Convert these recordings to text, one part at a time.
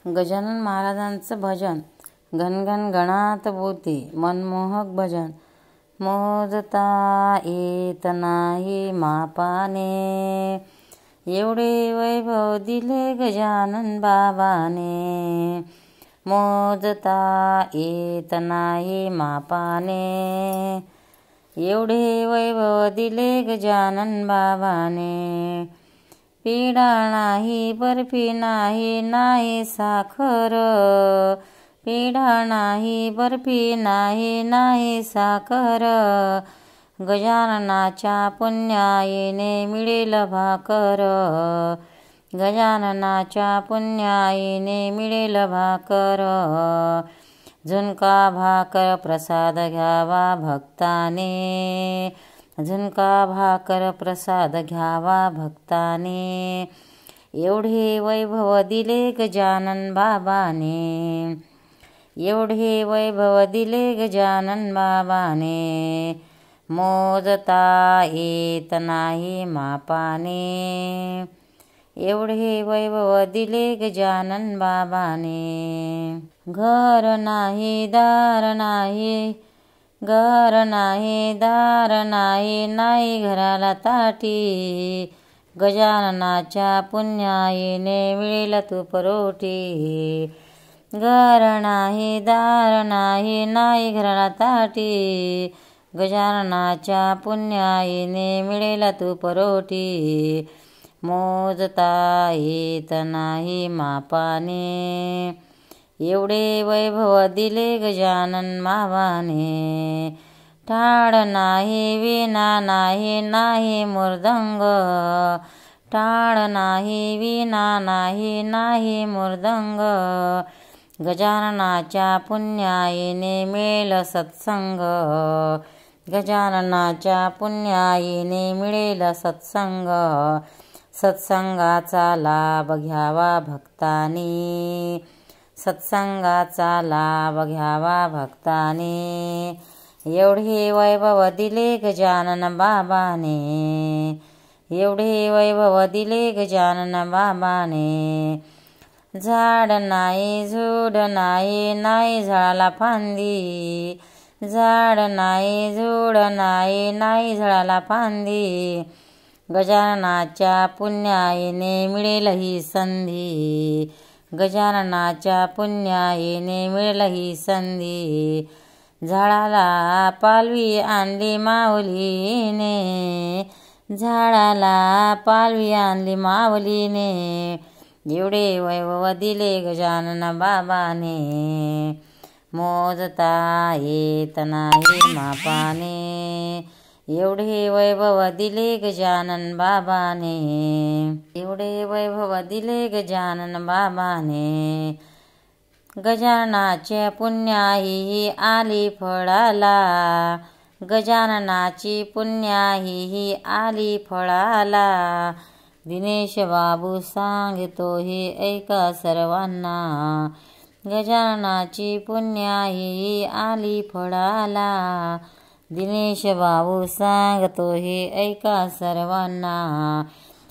गजानन महाराजांचं भजन घनघन गणात बोलते मनमोहक भजन मोजता येत नाही मापाने एवढे वैभव दिले गजानन बाबाने मोजता येत नाही मापाने एवढे वैभव दिले गजानन बाबाने पिढा नाही बर्फी नाही नाही साखर पिढा नाही बर्फी नाही नाही साखर गजाननाच्या पुण्याईने मिळेल भाकर गजाननाच्या पुण्याईने मिळेल भाकर झुणका भाकर प्रसाद घ्यावा भक्ताने झुणका भाकर प्रसाद घ्यावा भक्ताने एवढे वैभव दिले गजानन बाबाने एवढे वैभव दिले गजानन बाबाने मोजता येत नाही मापाने एवढे वैभव दिले गजानन बाबाने घर नाही दार नाही घर नाही दार नाही नाही घराला ताटी गजाननाच्या पुण्याईने मिळेल तूप रोटी घर नाही दार नाही नाही घराला ताटी गजाननाच्या पुण्याईने मिळेल तूप रोटी मोजता येत नाही मापाने एवढे वैभव दिले गजानन बाबाने टाळ नाही वीणा नाही नाही मृदंग टाळ नाही वीणा नाही नाही मृदंग गजाननाच्या पुण्याईने मिळेल सत्संग गजाननाच्या पुण्याईने मिळेल सत्संग सत्संगाचा लाभ घ्यावा भक्तानी सत्संगाचा लाभ घ्यावा भक्ताने एवढे वैभव दिले गजानन बाबाने एवढे वैभव दिले गजानन बाबाने झाड नाही झुड नाही नाही झाडाला फांदी झाड नाही झुड नाही नाही झाडाला फांदी गजाननाच्या पुण्याईने मिळेल ही संधी गजाननाच्या पुण्याईने मिळेल ही संधी झाडाला पालवी आणली माऊलीने झाडाला पालवी आणली माऊलीने एवढे वैभव दिले गजानन बाबाने मोजता येत नाही मापाने एवढे वैभव दिले गजानन बाबाने एवढे वैभव दिले गजानन बाबाने गजाननाच्या पुण्याही आली फळाला गजाननाची पुण्याही आली फळाला दिनेश बाबू सांगतो हे ऐका सर्वांना गजाननाची पुण्याही आली फळाला दिनेश बाबू सांगतो हे ऐका सर्वांना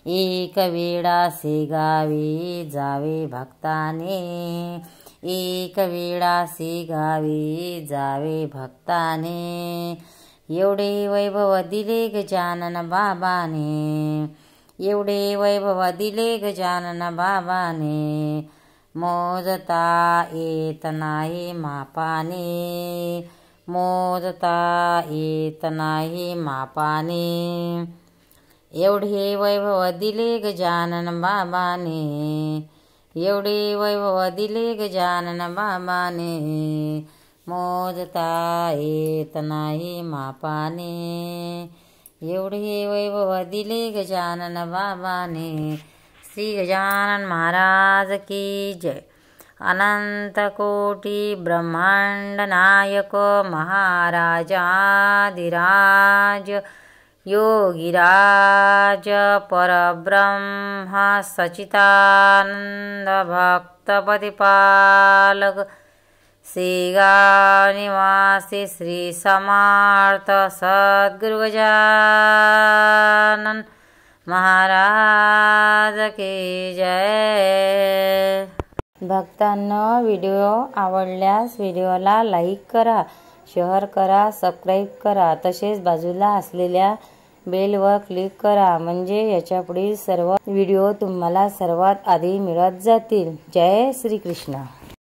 एक वेळासे गावी जावे भक्ताने एक वेळासे गावी जावे भक्ताने एवढे वैभव दिले गजानन बाबाने एवढे वैभव दिले गजानन बाबाने मोजता येत नाही मापाने मोजता येत नाही मापाने एवढे वैभव दिले गजानन बाबाने एवढे वैभव दिले गजानन बाबाने मोजता येत नाही मापाने एवढे वैभव दिले गजानन बाबाने श्री गजानन महाराज की जय अनंत कोटी ब्रह्मांड नायक महाराजाधिराज योगिराज परब्रह्म सच्चिदानंद भक्त प्रतिपालक श्रीगाव निवासी श्री समर्थ सद्गुरु गजानन महाराज की जय। भक्तांनो, व्हिडिओ आवडल्यास व्हिडिओला लाईक करा, शेअर करा, सबस्क्राईब करा, तसेच बाजूला असलेल्या बेलवर क्लिक करा, म्हणजे याच्यापुढील सर्व व्हिडिओ तुम्हाला सर्वात आधी मिळत जातील. जय श्री कृष्ण.